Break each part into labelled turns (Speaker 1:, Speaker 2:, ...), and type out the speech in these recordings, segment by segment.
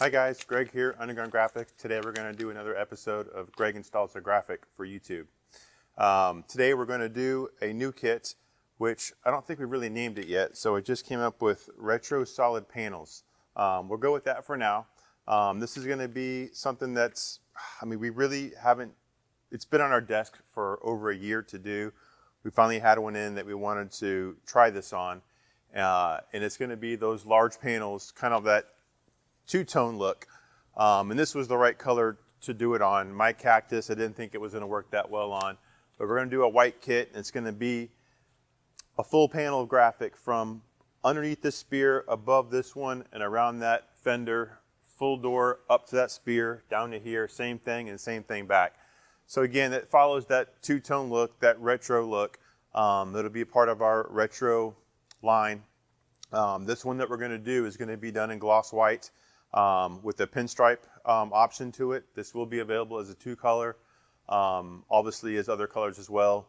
Speaker 1: Hi guys, Greg here, Underground Graphics. Today we're going to do another episode of Greg Installs a Graphic for YouTube. Today we're going to do a new kit, which I don't think we really named it yet, so it just came up with retro solid panels. We'll go with that for now. This is going to be something that's, we really haven't, it's been on our desk for over a year to do. We finally had one in that we wanted to try this on, and it's going to be those large panels, kind of that two-tone look, and this was the right color to do it on. My cactus, I didn't think it was going to work that well on, but we're going to do a white kit, and it's going to be a full panel graphic from underneath this spear, above this one, and around that fender, full door up to that spear, down to here, same thing, and same thing back. So again, it follows that two-tone look, that retro look. That'll be a part of our retro line. This one that we're going to do is going to be done in gloss white. With a pinstripe option to it. This will be available as a two-color, obviously as other colors as well.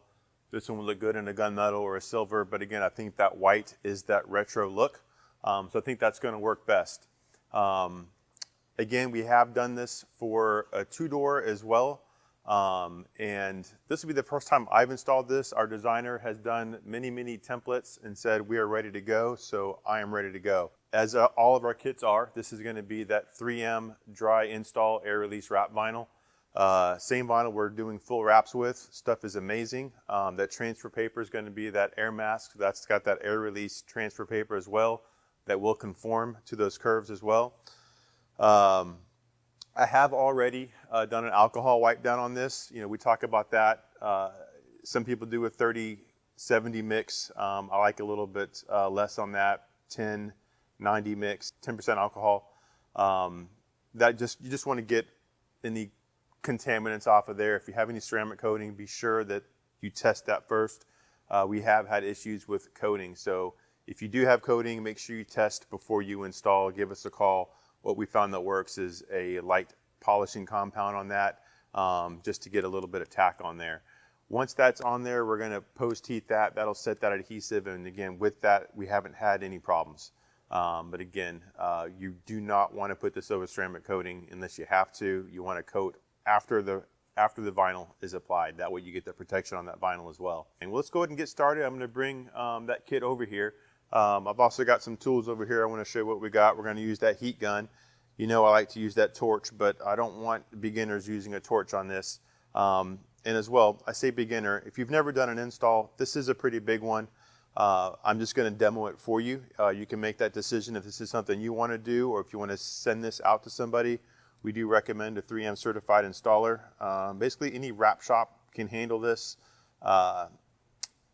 Speaker 1: This one would look good in a gunmetal or a silver, but again, I think that white is that retro look, so I think that's going to work best. Again, we have done this for a two-door as well, and this will be the first time I've installed this. Our designer has done many templates and said we are ready to go, so I am ready to go. As all of our kits are, this is going to be that 3M dry install air release wrap vinyl. Same vinyl we're doing full wraps with. Stuff is amazing. That transfer paper is going to be that air mask. That's got that air release transfer paper as well that will conform to those curves as well. I have already done an alcohol wipe down on this. You know, we talk about that. Some people do a 30-70 mix. I like a little bit less on that, 10-90 mix, 10% alcohol. You just want to get any contaminants off of there. If you have any ceramic coating, be sure that you test that first. We have had issues with coating, so if you do have coating, make sure you test before you install. Give us a call. What we found that works is a light polishing compound on that, just to get a little bit of tack on there. Once that's on there, we're going to post heat that. That'll set that adhesive, and again, with that, we haven't had any problems. But again, you do not want to put this over ceramic coating unless you have to. You want to coat after the vinyl is applied. That way you get the protection on that vinyl as well. And let's go ahead and get started. I'm going to bring that kit over here. I've also got some tools over here. I want to show you what we got. We're going to use that heat gun. You know I like to use that torch, but I don't want beginners using a torch on this. And as well, I say beginner. If you've never done an install, this is a pretty big one. I'm just going to demo it for you. You can make that decision if this is something you want to do, or if you want to send this out to somebody. We do recommend a 3M certified installer. Basically, any wrap shop can handle this,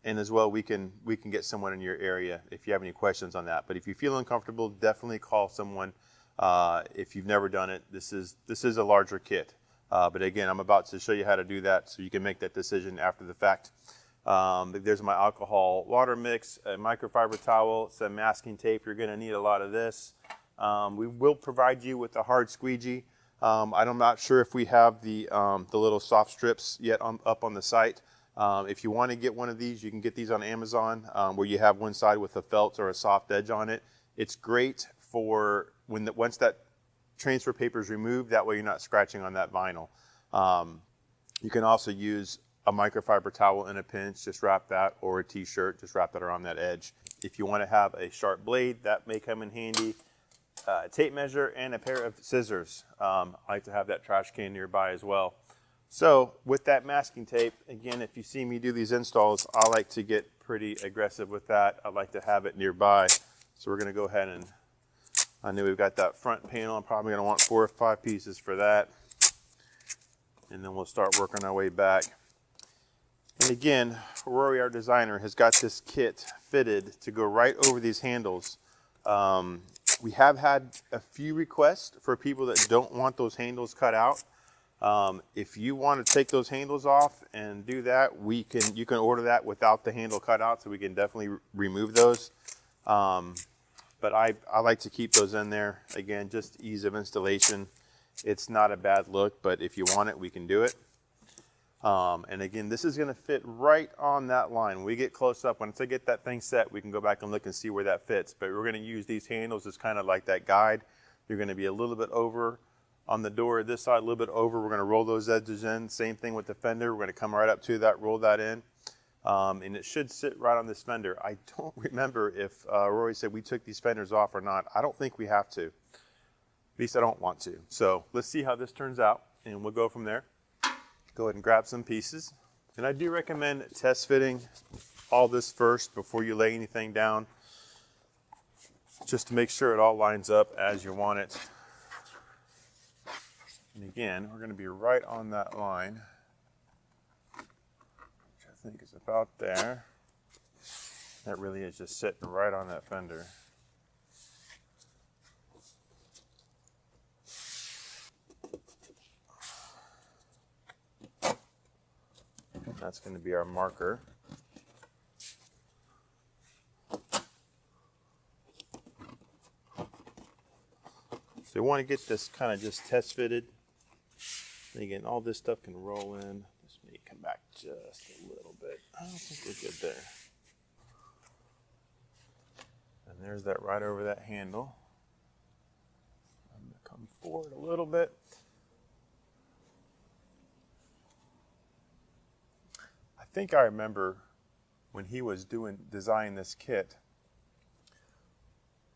Speaker 1: and as well, we can get someone in your area if you have any questions on that. But if you feel uncomfortable, definitely call someone. If you've never done it, this is a larger kit. But again, I'm about to show you how to do that, so you can make that decision after the fact. There's my alcohol water mix, a microfiber towel, some masking tape. You're going to need a lot of this. We will provide you with a hard squeegee. I'm not sure if we have the little soft strips yet up on the site. If you want to get one of these, you can get these on Amazon, where you have one side with a felt or a soft edge on it. It's great for once that transfer paper is removed. That way you're not scratching on that vinyl. You can also use a microfiber towel in a pinch, just wrap that, or a t-shirt, just wrap that around that edge. If you want to have a sharp blade, that may come in handy. A tape measure and a pair of scissors. I like to have that trash can nearby as well. So with that masking tape, again, if you see me do these installs, I like to get pretty aggressive with that. I like to have it nearby. So we're going to go ahead and, I know we've got that front panel. I'm probably going to want 4 or 5 pieces for that. And then we'll start working our way back. And again, Rory, our designer, has got this kit fitted to go right over these handles. We have had a few requests for people that don't want those handles cut out. If you want to take those handles off and do that, you can order that without the handle cut out, so we can definitely remove those. But I like to keep those in there. Again, just ease of installation. It's not a bad look, but if you want it, we can do it. And again, this is going to fit right on that line. When we get close up, once I get that thing set, we can go back and look and see where that fits. But we're going to use these handles as kind of like that guide. You're going to be a little bit over on the door this side, a little bit over. We're going to roll those edges in. Same thing with the fender. We're going to come right up to that, roll that in. And it should sit right on this fender. I don't remember if Rory said we took these fenders off or not. I don't think we have to. At least I don't want to. So let's see how this turns out, and we'll go from there. Go ahead and grab some pieces. And I do recommend test fitting all this first before you lay anything down, just to make sure it all lines up as you want it. And again, we're going to be right on that line, which I think is about there. That really is just sitting right on that fender. That's going to be our marker. So you want to get this kind of just test fitted. And again, all this stuff can roll in. This may come back just a little bit. I don't think we're good there. And there's that right over that handle. I'm going to come forward a little bit. I think I remember when he was designing this kit,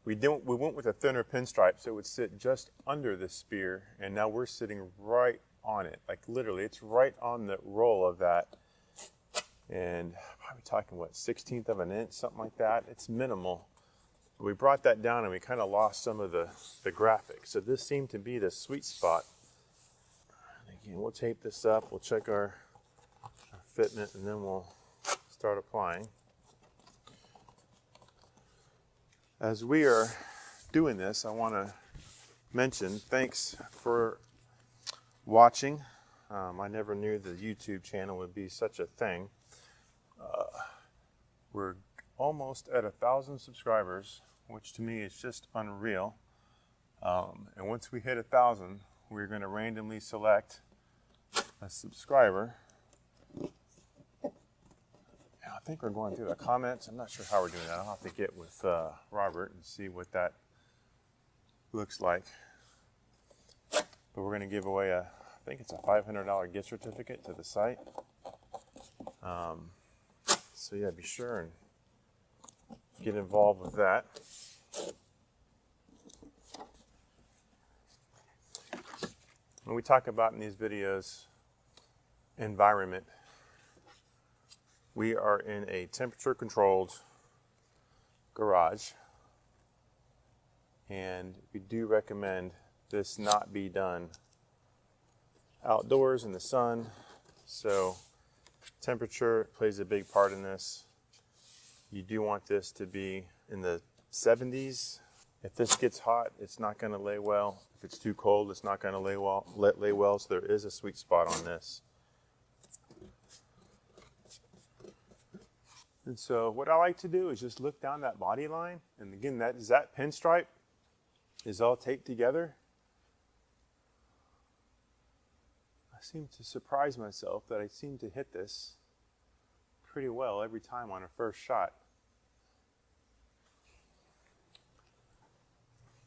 Speaker 1: we went with a thinner pinstripe, so it would sit just under the spear, and now we're sitting right on it. Like literally, it's right on the roll of that. And probably talking, what, 1/16 of an inch, something like that. It's minimal. We brought that down and we kind of lost some of the graphics. So this seemed to be the sweet spot. And again, we'll tape this up, we'll check our fitment, and then we'll start applying. As we are doing this, I want to mention thanks for watching. I never knew the YouTube channel would be such a thing. We're almost at 1,000 subscribers, which to me is just unreal. And once we hit 1,000, we're going to randomly select a subscriber. I think we're going through the comments. I'm not sure how we're doing that. I'll have to get with Robert and see what that looks like. But we're going to give away I think it's a $500 gift certificate to the site. So yeah, be sure and get involved with that. When we talk about in these videos environment, we are in a temperature controlled garage, and we do recommend this not be done outdoors in the sun. So temperature plays a big part in this. You do want this to be in the 70s. If this gets hot, it's not going to lay well. If it's too cold, it's not going to lay well. So there is a sweet spot on this. And so what I like to do is just look down that body line, and again, that pinstripe is all taped together. I seem to surprise myself that I seem to hit this pretty well every time on a first shot.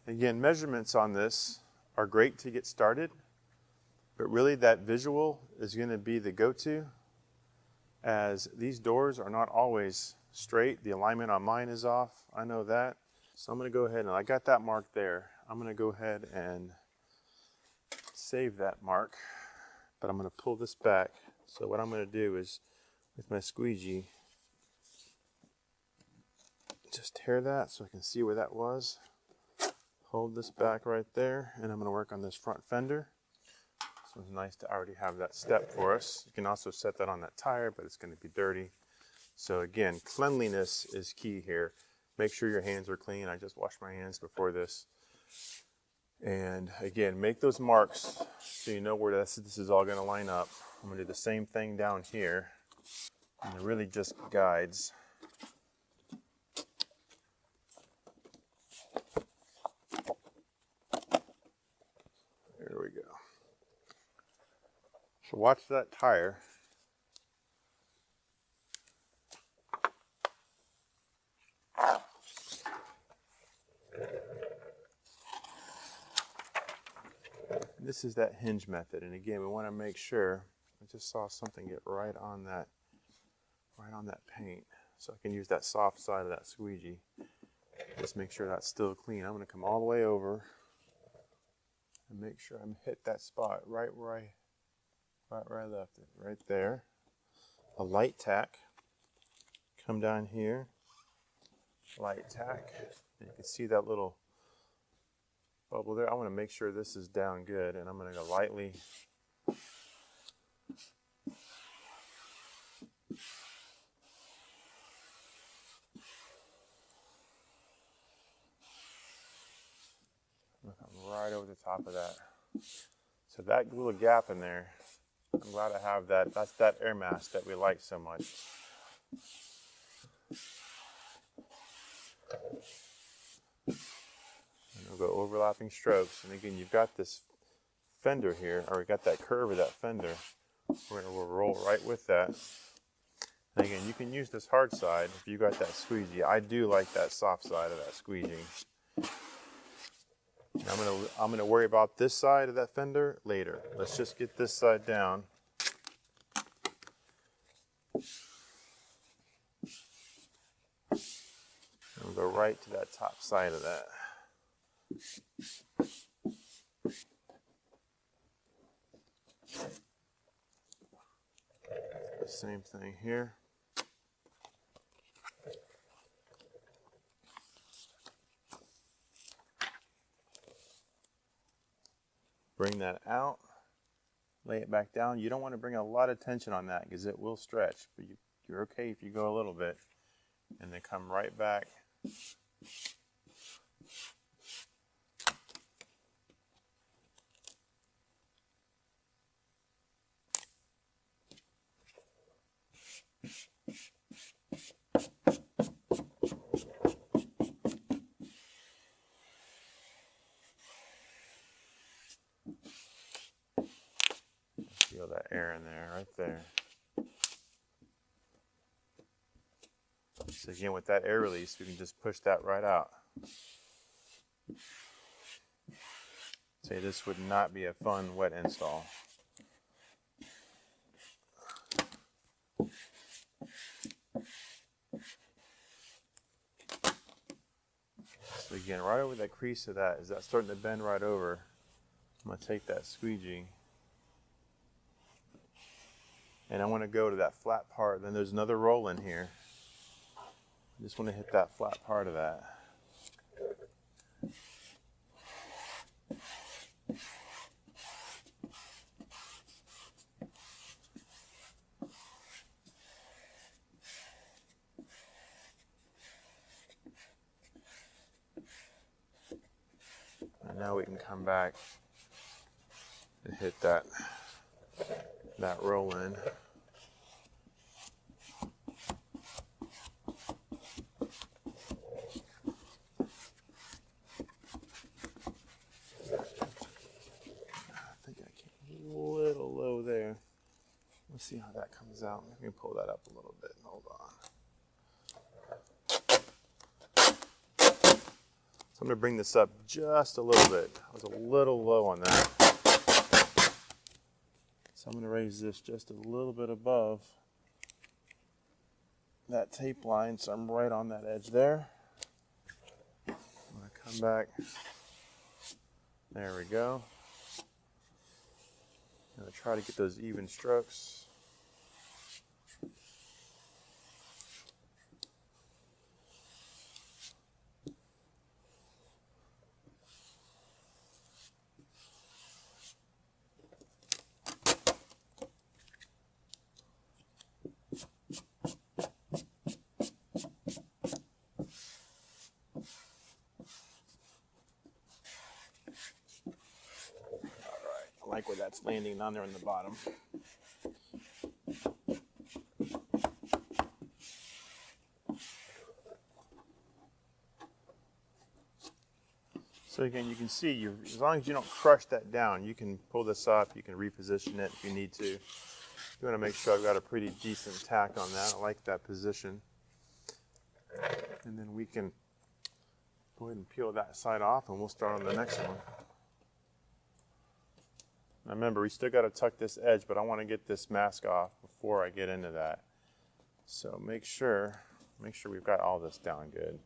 Speaker 1: Again, measurements on this are great to get started, but really that visual is going to be the go-to, as these doors are not always straight. The alignment on mine is off. I know that. So I'm going to go ahead, and I got that mark there. I'm going to go ahead and save that mark, but I'm going to pull this back. So what I'm going to do is, with my squeegee, just tear that so I can see where that was. Hold this back right there, and I'm going to work on this front fender. So it's nice to already have that step for us. You can also set that on that tire, but it's going to be dirty. So again, cleanliness is key here. Make sure your hands are clean. I just washed my hands before this. And again, make those marks so you know where this is all going to line up. I'm going to do the same thing down here. And it really just guides. There we go. So watch that tire. And this is that hinge method. And again, we want to make sure, I just saw something get right on that paint. So I can use that soft side of that squeegee. Just make sure that's still clean. I'm going to come all the way over and make sure I'm hit that spot right where I left it, right there. A light tack. Come down here, light tack. And you can see that little bubble there. I want to make sure this is down good, and I'm going to go lightly. Right over the top of that. So that little gap in there, I'm glad I have that. That's that air mask that we like so much. And we'll go overlapping strokes. And again, you've got this fender here, or we got that curve of that fender. We'll roll right with that. And again, you can use this hard side if you got that squeegee. I do like that soft side of that squeegee. I'm gonna worry about this side of that fender later. Let's just get this side down. And we'll go right to that top side of that. The same thing here. Bring that out, lay it back down. You don't want to bring a lot of tension on that because it will stretch, but you're okay if you go a little bit. And then come right back. Feel that air in there, right there. So again, with that air release, we can just push that right out. Say this would not be a fun wet install. So again, right over that crease of that, is that starting to bend right over? I'm going to take that squeegee and I want to go to that flat part. Then there's another roll in here. I just want to hit that flat part of that. And now we can come back and hit that roll in. Let's see how that comes out. Let me pull that up a little bit. Hold on. So I'm going to bring this up just a little bit. I was a little low on that. So I'm going to raise this just a little bit above that tape line. So I'm right on that edge there. I'm going to come back. There we go. I'm going to try to get those even strokes. I like where that's landing down there in the bottom. So again, you can see, as long as you don't crush that down, you can pull this up, you can reposition it if you need to. You want to make sure I've got a pretty decent tack on that. I like that position. And then we can go ahead and peel that side off and we'll start on the next one. Now remember, we still got to tuck this edge, but I want to get this mask off before I get into that. So make sure we've got all this down good.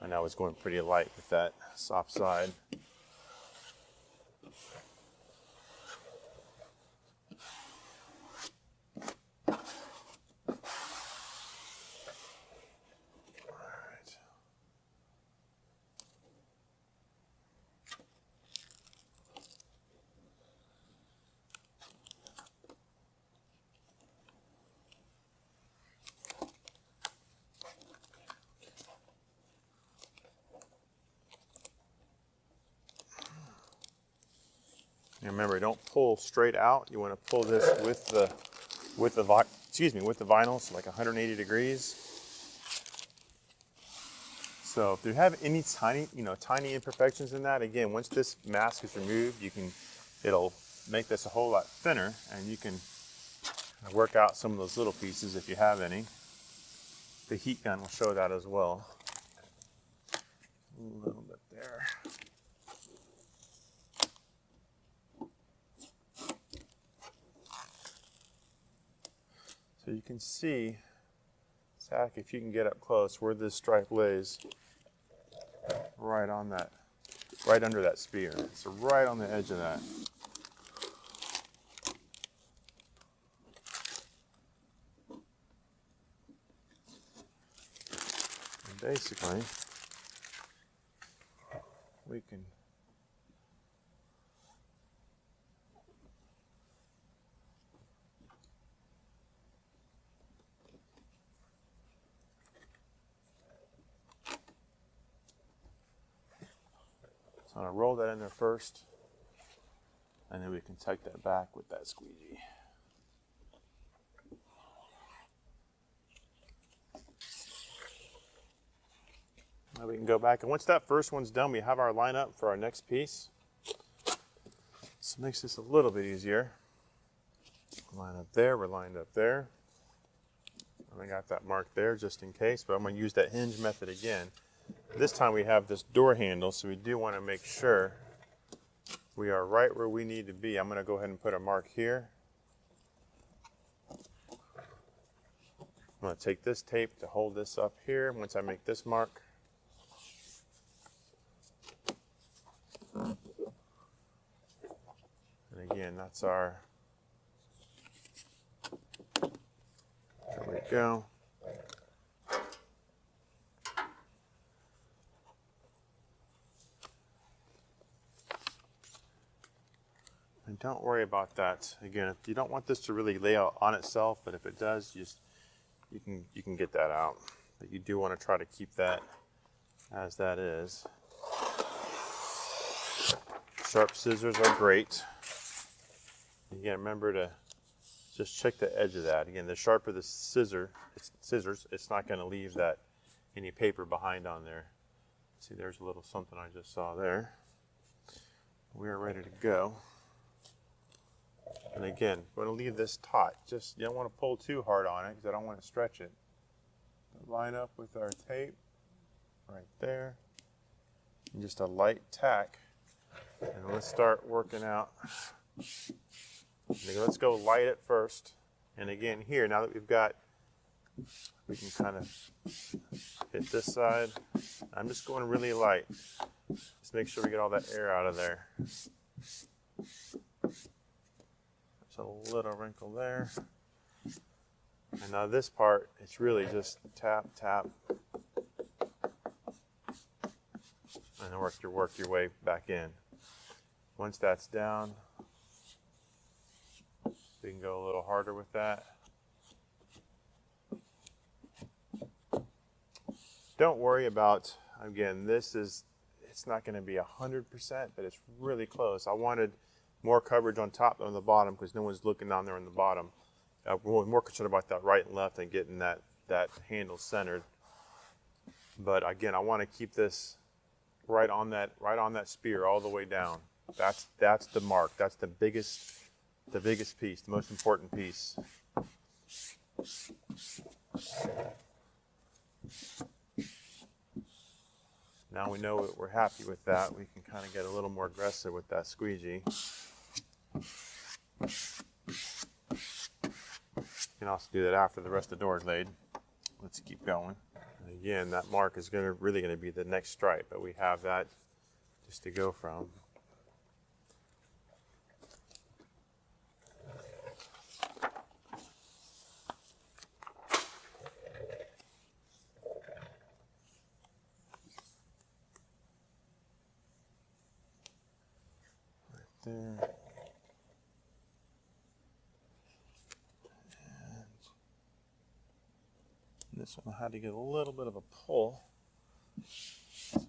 Speaker 1: I know it's going pretty light with that soft side. And remember, don't pull straight out. You want to pull this with the vinyl, so like 180 degrees. So if you have any tiny imperfections in that, again, once this mask is removed, it'll make this a whole lot thinner, and you can work out some of those little pieces if you have any. The heat gun will show that as well. A little bit there. So you can see, Zach, if you can get up close, where this stripe lays, right on that, right under that spear. So right on the edge of that. And basically, we can I'm going to roll that in there first, and then we can tuck that back with that squeegee. Now we can go back, and once that first one's done, we have our lineup for our next piece. So it makes this a little bit easier. Line up there, we're lined up there. And I got that mark there just in case, but I'm going to use that hinge method again. This time we have this door handle, so we do want to make sure we are right where we need to be. I'm going to go ahead and put a mark here. I'm going to take this tape to hold this up here once I make this mark. And again, that's our, there we go. And don't worry about that. Again, if you don't want this to really lay out on itself, but if it does, you can get that out. But you do want to try to keep that as that is. Sharp scissors are great. Again, remember to just check the edge of that. Again, the sharper the scissors, it's not going to leave that any paper behind on there. See, there's a little something I just saw there. We are ready to go. And again, we're going to leave this taut. Just, you don't want to pull too hard on it because I don't want to stretch it. Line up with our tape right there. And just a light tack. And let's start working out. Let's go light it first. And again, here, now that we can kind of hit this side. I'm just going really light. Just make sure we get all that air out of there. A little wrinkle there. And now this part, it's really just tap, tap, and then work your way back in. Once that's down, we can go a little harder with that. Don't worry about, again, it's not going to be 100%, but it's really close. I wanted more coverage on top than on the bottom because no one's looking down there on the bottom. We're more concerned about that right and left and getting that handle centered. But again, I want to keep this right on that spear all the way down. That's the mark. That's the biggest piece, the most important piece. Now we know we're happy with that. We can kind of get a little more aggressive with that squeegee. You can also do that after the rest of the door is laid. Let's keep going. And again, that mark is really going to be the next stripe, but we have that just to go from. Right there. This one I had to get a little bit of a pull.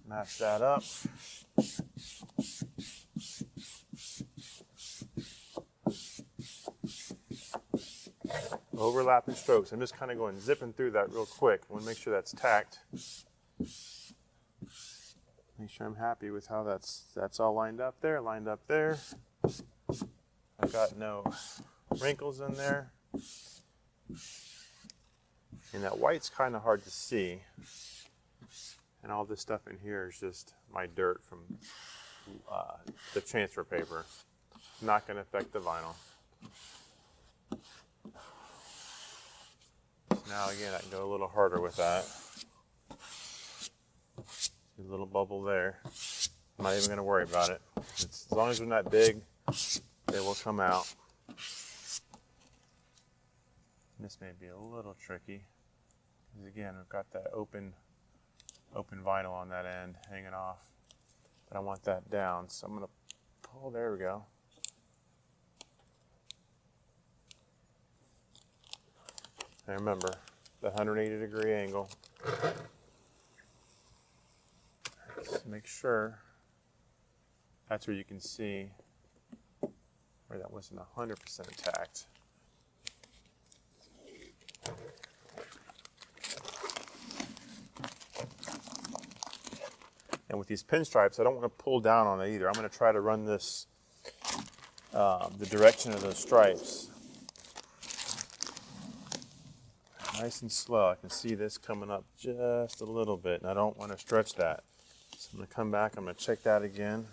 Speaker 1: Match that up. Overlapping strokes. I'm just kind of going zipping through that real quick. I want to make sure that's tacked. Make sure I'm happy with how that's all lined up there. I've got no wrinkles in there. And that white's kind of hard to see. And all this stuff in here is just my dirt from the transfer paper. Not going to affect the vinyl. Now again, I can go a little harder with that. See a little bubble there. I'm not even going to worry about it. As long as they're not big, they will come out. This may be a little tricky. Because again, we've got that open vinyl on that end hanging off. But I want that down, so I'm going to pull, there we go. And remember, the 180-degree angle. Let's make sure that's where you can see where that wasn't 100% tacked. And with these pinstripes, I don't want to pull down on it either. I'm going to try to run this the direction of those stripes nice and slow. I can see this coming up just a little bit, and I don't want to stretch that. So I'm going to come back. I'm going to check that again.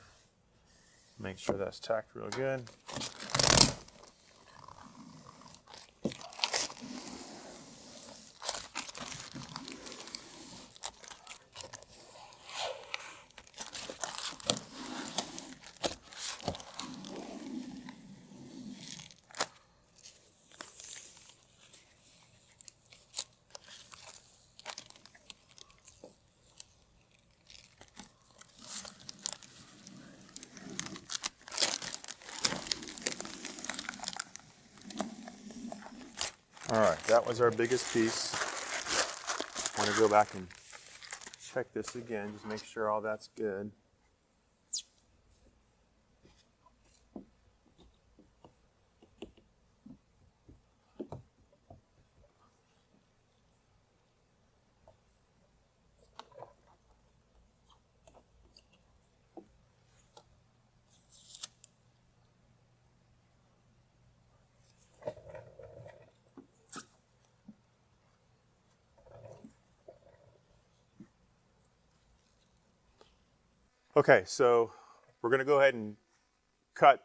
Speaker 1: Make sure that's tacked real good. All right, that was our biggest piece. I want to go back and check this again, just make sure all that's good. Okay, so we're going to go ahead and cut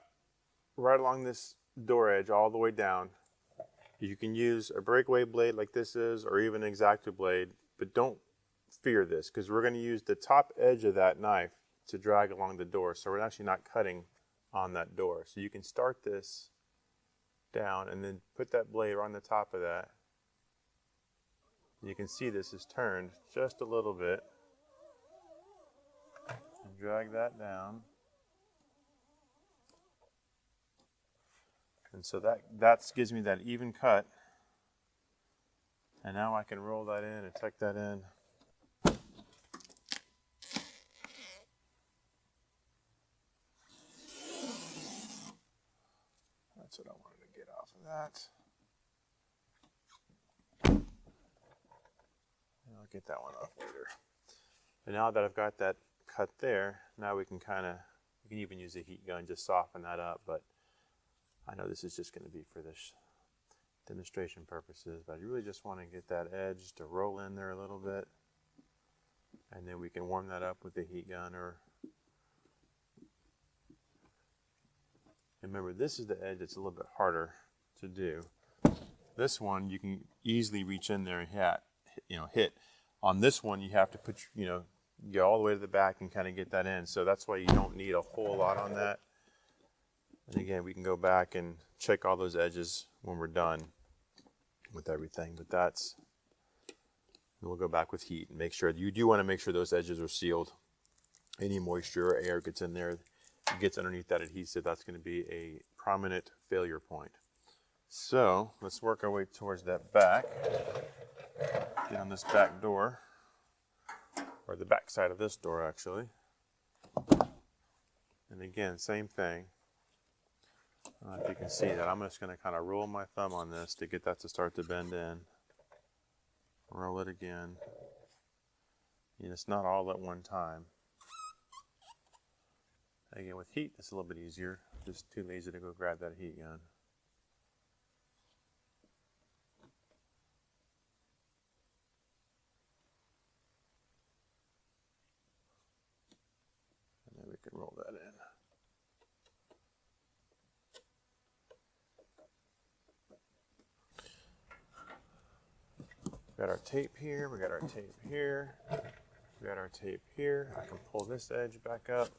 Speaker 1: right along this door edge all the way down. You can use a breakaway blade like this is, or even an X-Acto blade, but don't fear this because we're going to use the top edge of that knife to drag along the door, so we're actually not cutting on that door. So you can start this down and then put that blade right on the top of that. You can see this is turned just a little bit. And drag that down. And so that gives me that even cut. And now I can roll that in and tuck that in. That's what I wanted to get off of that. And I'll get that one off later. But now that I've got that cut there, now we can you can even use a heat gun, just soften that up, but I know this is just going to be for this demonstration purposes, but I really just want to get that edge to roll in there a little bit, and then we can warm that up with the heat gun or And remember, this is the edge that's a little bit harder to do. This one, you can easily reach in there and hit. On this one, you have to put, go all the way to the back and kind of get that in. So that's why you don't need a whole lot on that. And again, we can go back and check all those edges when we're done with everything. But we'll go back with heat and make sure, you do want to make sure those edges are sealed. Any moisture or air gets in there, gets underneath that adhesive, that's going to be a prominent failure point. So let's work our way towards that back. Get on this back door, or the back side of this door actually. And again, same thing. I don't know if you can see that. I'm just going to kind of roll my thumb on this to get that to start to bend in. Roll it again. And it's not all at one time. Again, with heat, it's a little bit easier. Just too lazy to go grab that heat gun. And then we can roll that in. We got our tape here, we got our tape here, we got our tape here. I can pull this edge back up.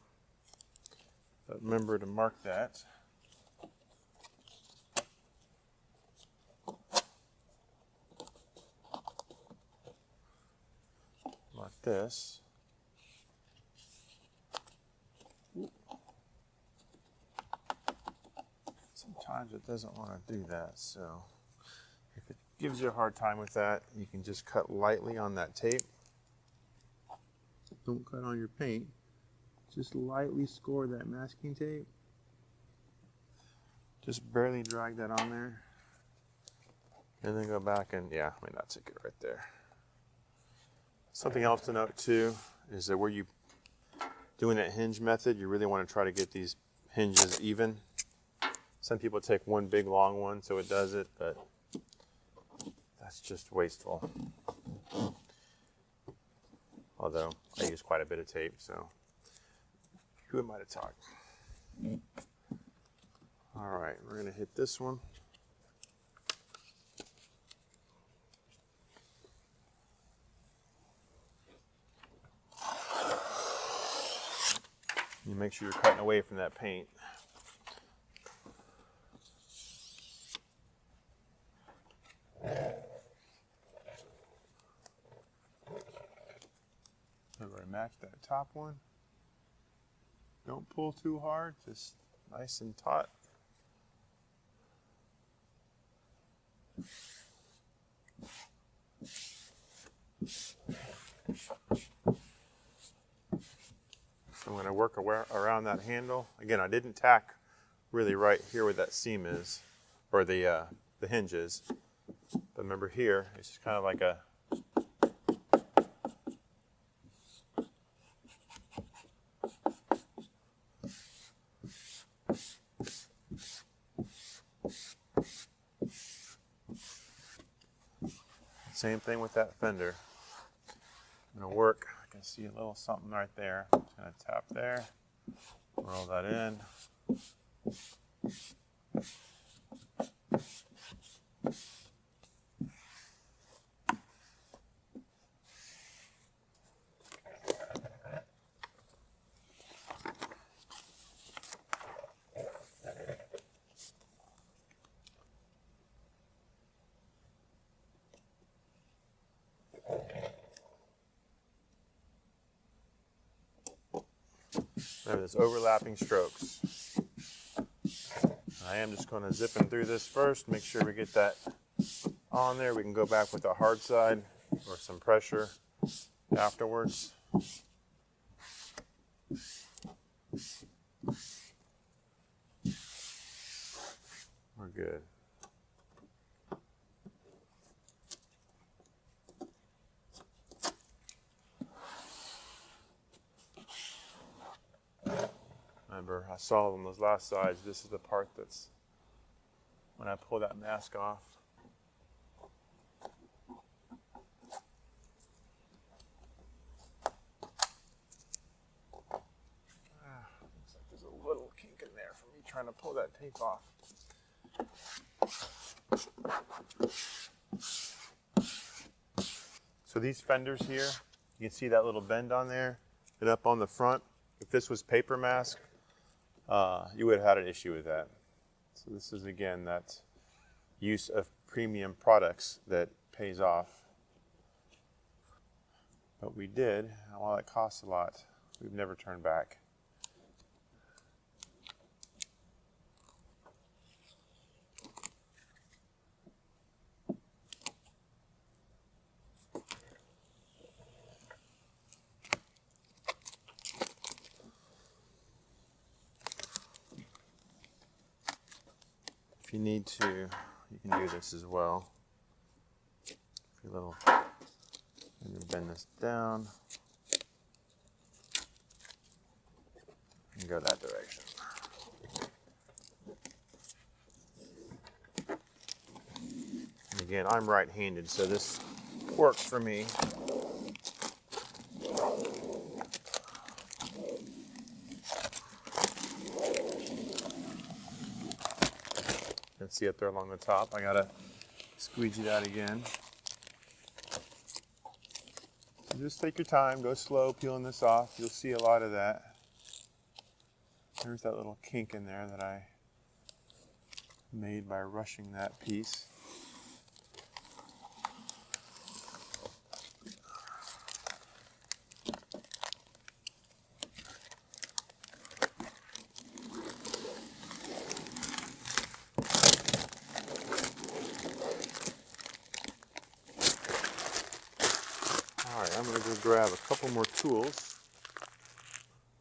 Speaker 1: But remember to mark that. Mark this. Sometimes it doesn't want to do that, so if it gives you a hard time with that, you can just cut lightly on that tape. Don't cut on your paint. Just lightly score that masking tape. Just barely drag that on there. And then go back and, that's it right there. Something else to note too is that where you doing that hinge method, you really want to try to get these hinges even. Some people take one big long one so it does it, but that's just wasteful. Although I use quite a bit of tape, so who am I to talk? All right, we're gonna hit this one. You make sure you're cutting away from that paint. So we're gonna match that top one. Don't pull too hard, just nice and taut. So I'm going to work around that handle. Again, I didn't tack really right here where that seam is, or the hinge is. But remember here, it's just kind of like a same thing with that fender. I'm going to work. I can see a little something right there. I'm just going to tap there, roll that in. Remember, there's overlapping strokes. I am just going to zip in through this first, make sure we get that on there. We can go back with the hard side or some pressure afterwards. We're good. Remember, I saw on those last sides, this is the part that's, when I pull that mask off, looks like there's a little kink in there for me trying to pull that tape off. So these fenders here, you can see that little bend on there and up on the front. If this was paper mask, you would have had an issue with that. So this is, again, that use of premium products that pays off. But we did, and while it costs a lot, we've never turned back. If you need to, you can do this as well. And then bend this down and go that direction. And again, I'm right-handed, so this works for me. You can see up there along the top. I gotta squeegee that again. So just take your time, go slow peeling this off. You'll see a lot of that. There's that little kink in there that I made by rushing that piece. Alright, I'm going to go grab a couple more tools.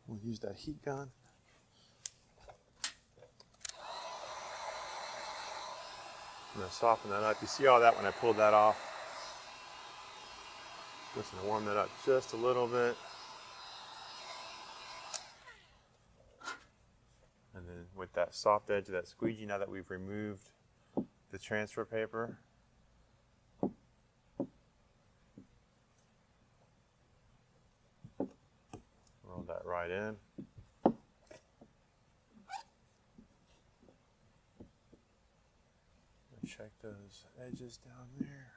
Speaker 1: We'll use that heat gun. I'm going to soften that up. You see all that when I pulled that off? Just going to warm that up just a little bit. And then with that soft edge of that squeegee, now that we've removed the transfer paper, roll that right in. Check those edges down there.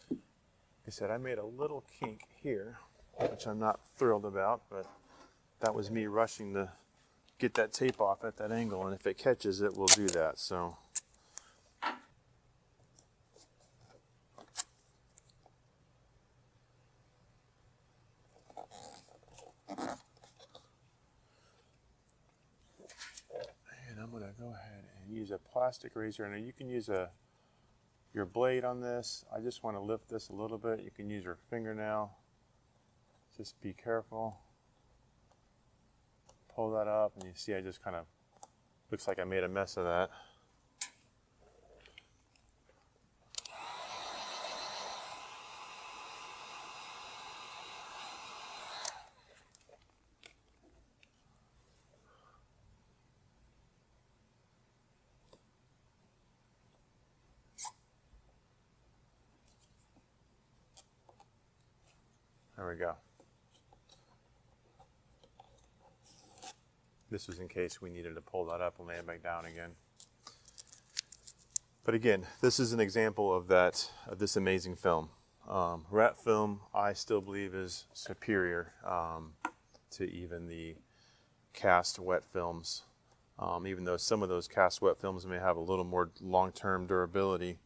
Speaker 1: Like I said, I made a little kink here, which I'm not thrilled about, but that was me rushing to get that tape off at that angle, and if it catches, it will do that. So I'm going to go ahead and use a plastic razor. And you can use your blade on this. I just want to lift this a little bit. You can use your fingernail. Just be careful. Pull that up, and you see I just kind of, looks like I made a mess of that. There we go. This was in case we needed to pull that up and lay it back down again. But again, this is an example of this amazing film. Rat film, I still believe, is superior to even the cast wet films. Even though some of those cast wet films may have a little more long-term durability,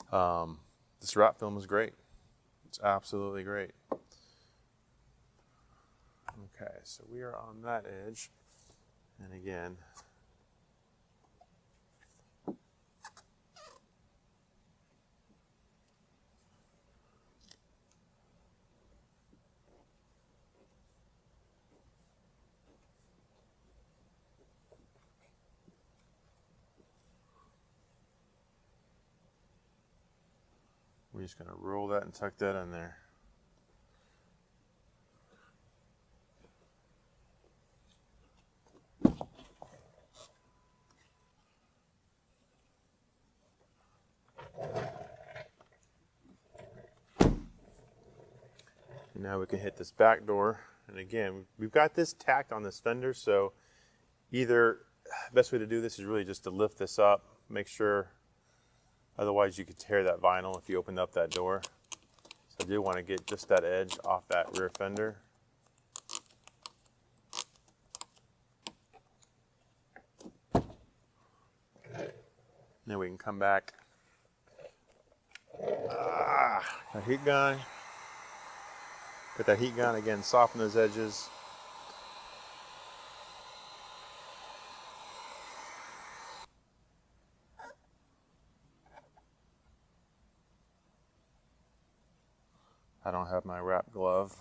Speaker 1: this rat film is great. It's absolutely great. Okay, so we are on that edge, and again, we're just going to roll that and tuck that in there. Now we can hit this back door And again, we've got this tacked on this fender, so either best way to do this is really just to lift this up, make sure, otherwise you could tear that vinyl if you opened up that door. So I do want to get just that edge off that rear fender. Then we can come back. That heat gun. Put that heat gun again, soften those edges. I don't have my wrap glove.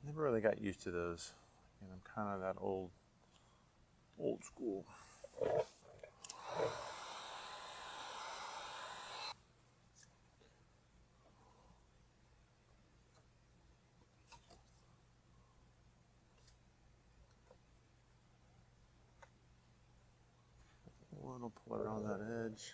Speaker 1: Never really got used to those. And I'm kind of that old school. A little pull around that edge.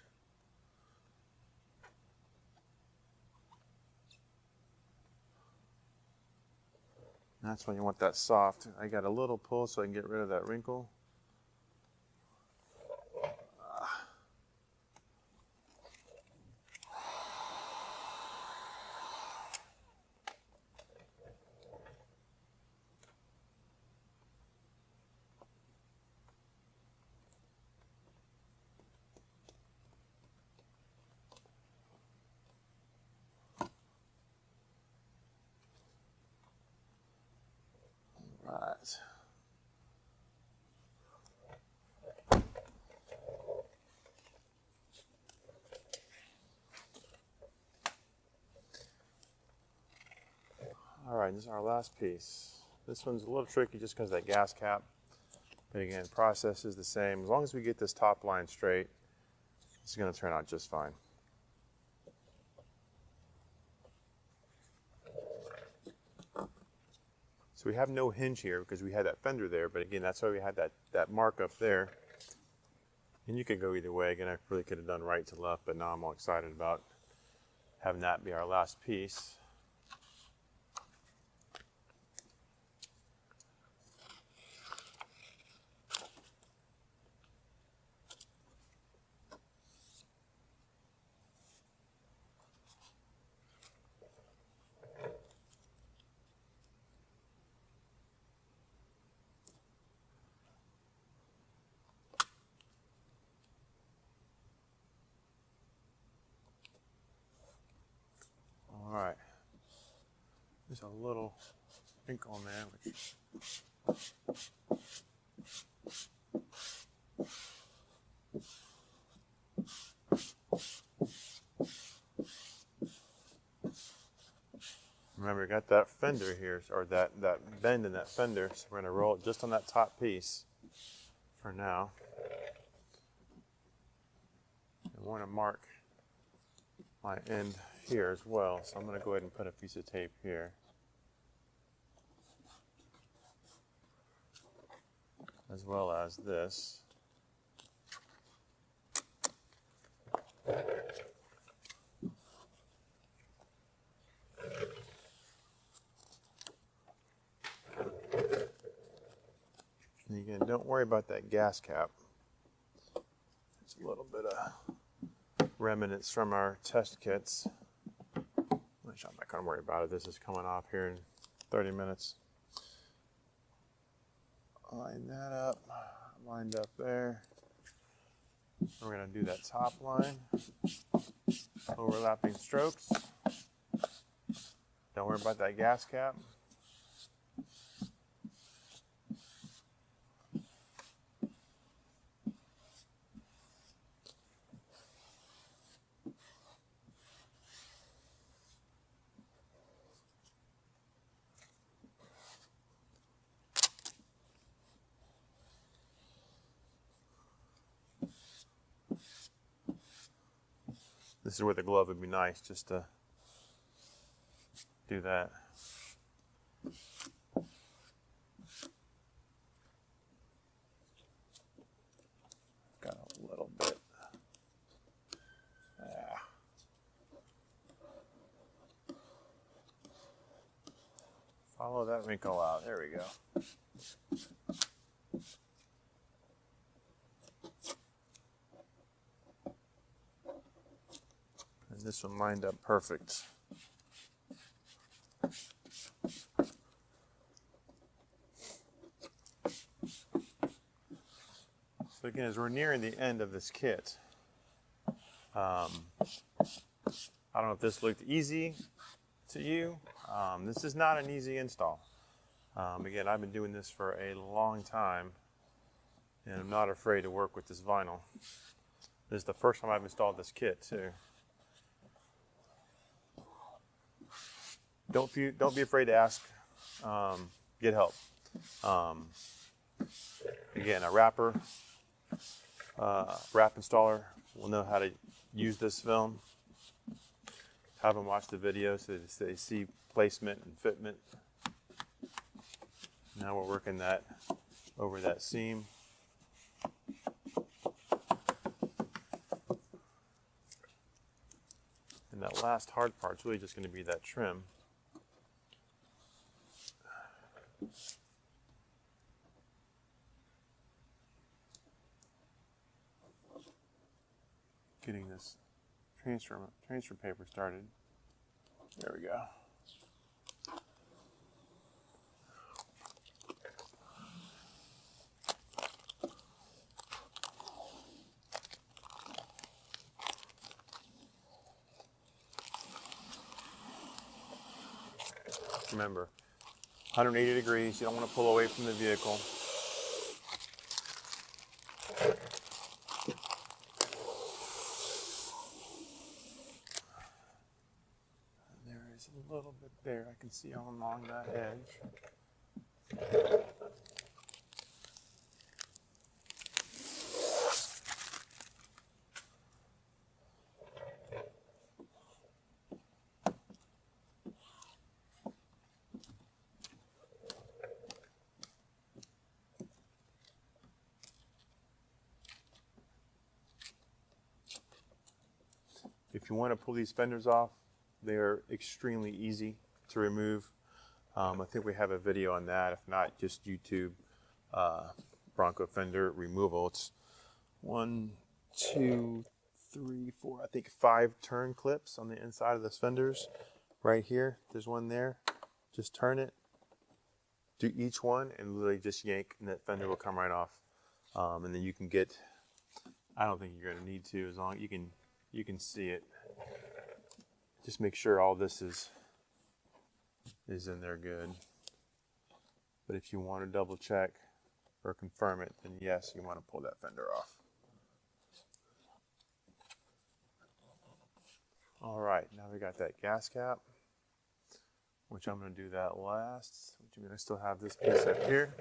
Speaker 1: That's when you want that soft. I got a little pull so I can get rid of that wrinkle. Right. All right, this is our last piece. This one's a little tricky just because of that gas cap. But again, process is the same. As long as we get this top line straight, it's going to turn out just fine. So we have no hinge here because we had that fender there, but again, that's why we had that mark up there. And you could go either way. Again, I really could have done right to left, but now I'm all excited about having that be our last piece. All right, there's a little ink on there, which remember, we got that fender here, or that bend in that fender, so we're going to roll it just on that top piece for now. I want to mark my end here as well, so I'm going to go ahead and put a piece of tape here. As well as this. And again, don't worry about that gas cap. It's a little bit of remnants from our test kits. Which I'm not going to worry about it. This is coming off here in 30 minutes. Line that up, lined up there. We're going to do that top line, overlapping strokes. Don't worry about that gas cap. This is where the glove would be nice, just to do that. Got a little bit. Follow that wrinkle out. There we go. And this one lined up perfect. So again, as we're nearing the end of this kit, I don't know if this looked easy to you. This is not an easy install. Again, I've been doing this for a long time, and I'm not afraid to work with this vinyl. This is the first time I've installed this kit too. Don't be afraid to ask. Get help. Again, a wrap installer will know how to use this film. Have them watch the video so that they see placement and fitment. Now we're working that over that seam. And that last hard part's really just going to be that trim. Getting this transfer paper started. There we go. Remember, 180 degrees, you don't want to pull away from the vehicle. And there is a little bit there I can see along that edge. If you want to pull these fenders off, they're extremely easy to remove. I think we have a video on that. If not, just YouTube Bronco fender removal. It's 1, 2, 3, 4, I think 5 turn clips on the inside of the fenders. Right here, there's one there. Just turn it, do each one, and literally just yank, and that fender will come right off. And then you can get, I don't think you're going to need to, as long you can see it. Just make sure all this is in there good. But if you want to double check or confirm it, then yes, you want to pull that fender off. All right, now we got that gas cap, which I'm going to do that last, which means I still have this piece up here.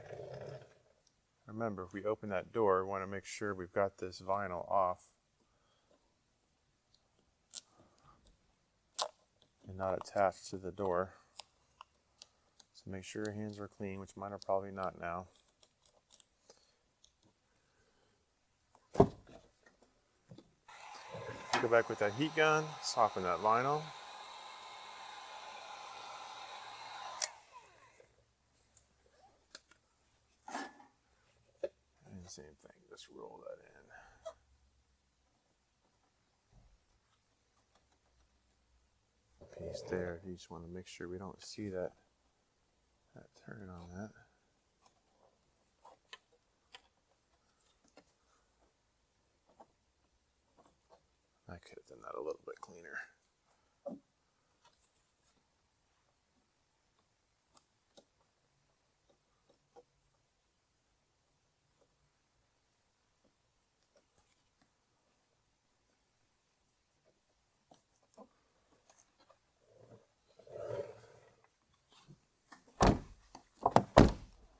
Speaker 1: Remember, if we open that door, we want to make sure we've got this vinyl off and not attached to the door. So make sure your hands are clean, which mine are probably not now. Go back with that heat gun, soften that vinyl. And same thing, just roll that in. Piece there, you just want to make sure we don't see that turn on that. I could have done that a little bit cleaner.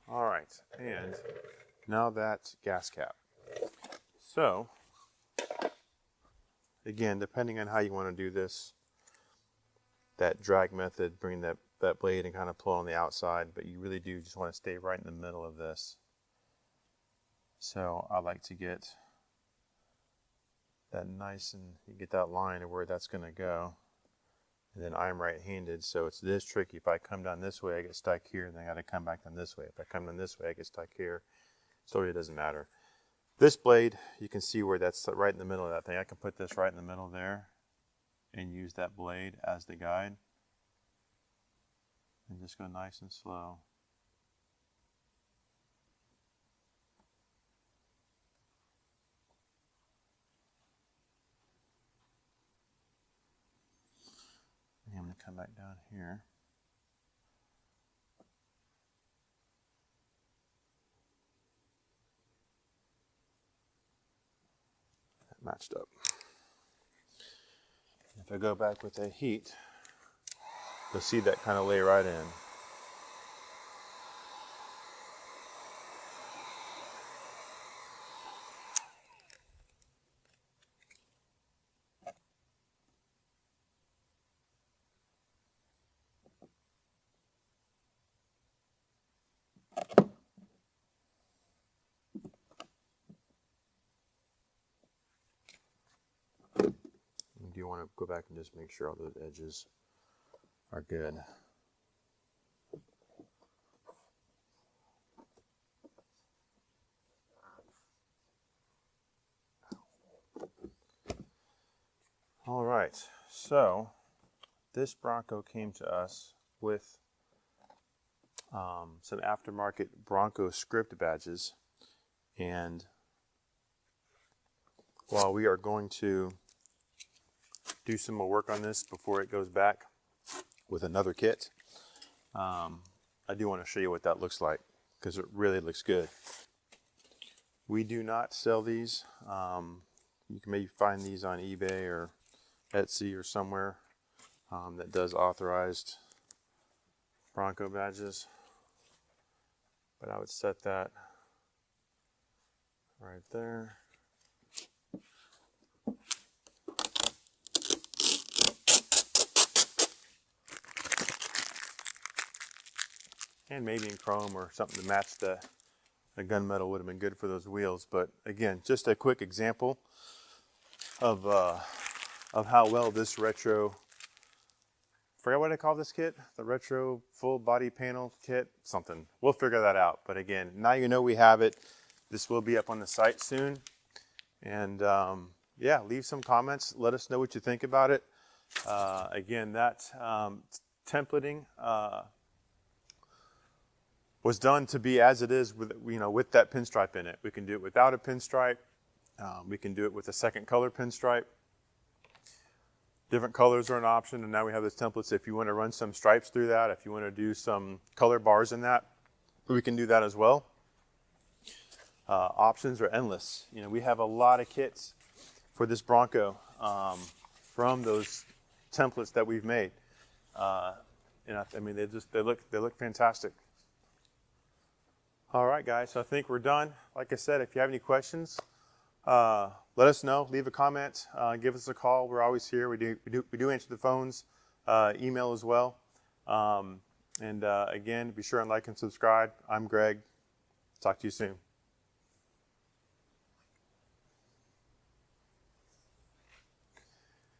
Speaker 1: All right, and now that gas cap. So, again, depending on how you want to do this, that drag method, bring that blade and kind of pull on the outside, but you really do just want to stay right in the middle of this. So I like to get that nice, and you get that line of where that's going to go. And then I'm right-handed, so it's this tricky. If I come down this way, I get stuck here, and then I got to come back down this way. If I come down this way, I get stuck here. So it doesn't matter. This blade, you can see where that's right in the middle of that thing. I can put this right in the middle there and use that blade as the guide. And just go nice and slow. And I'm going to come back down here. That matched up. If I go back with that heat, you'll see that kind of lay right in. You do want to go back and just make sure all those edges are good. All right, so this Bronco came to us with some aftermarket Bronco script badges, and while we are going to do some more work on this before it goes back with another kit, I do want to show you what that looks like, because it really looks good. We do not sell these. You can maybe find these on eBay or Etsy or somewhere that does authorized Bronco badges. But I would set that right there. And maybe in chrome or something to match the gunmetal would have been good for those wheels. But again, just a quick example of how well this retro, forget what I call this kit, the retro full body panel kit, something. We'll figure that out. But again, now you know we have it. This will be up on the site soon. And yeah, leave some comments. Let us know what you think about it. Again, that templating was done to be as it is with, with that pinstripe in it. We can do it without a pinstripe. We can do it with a second color pinstripe. Different colors are an option, and now we have this template. So if you want to run some stripes through that, if you want to do some color bars in that, we can do that as well. Options are endless. We have a lot of kits for this Bronco from those templates that we've made. And I mean, they look fantastic. All right, guys, so I think we're done. Like I said, if you have any questions, let us know. Leave a comment. Give us a call. We're always here. We do answer the phones, email as well. And again, be sure and like and subscribe. I'm Greg. Talk to you soon.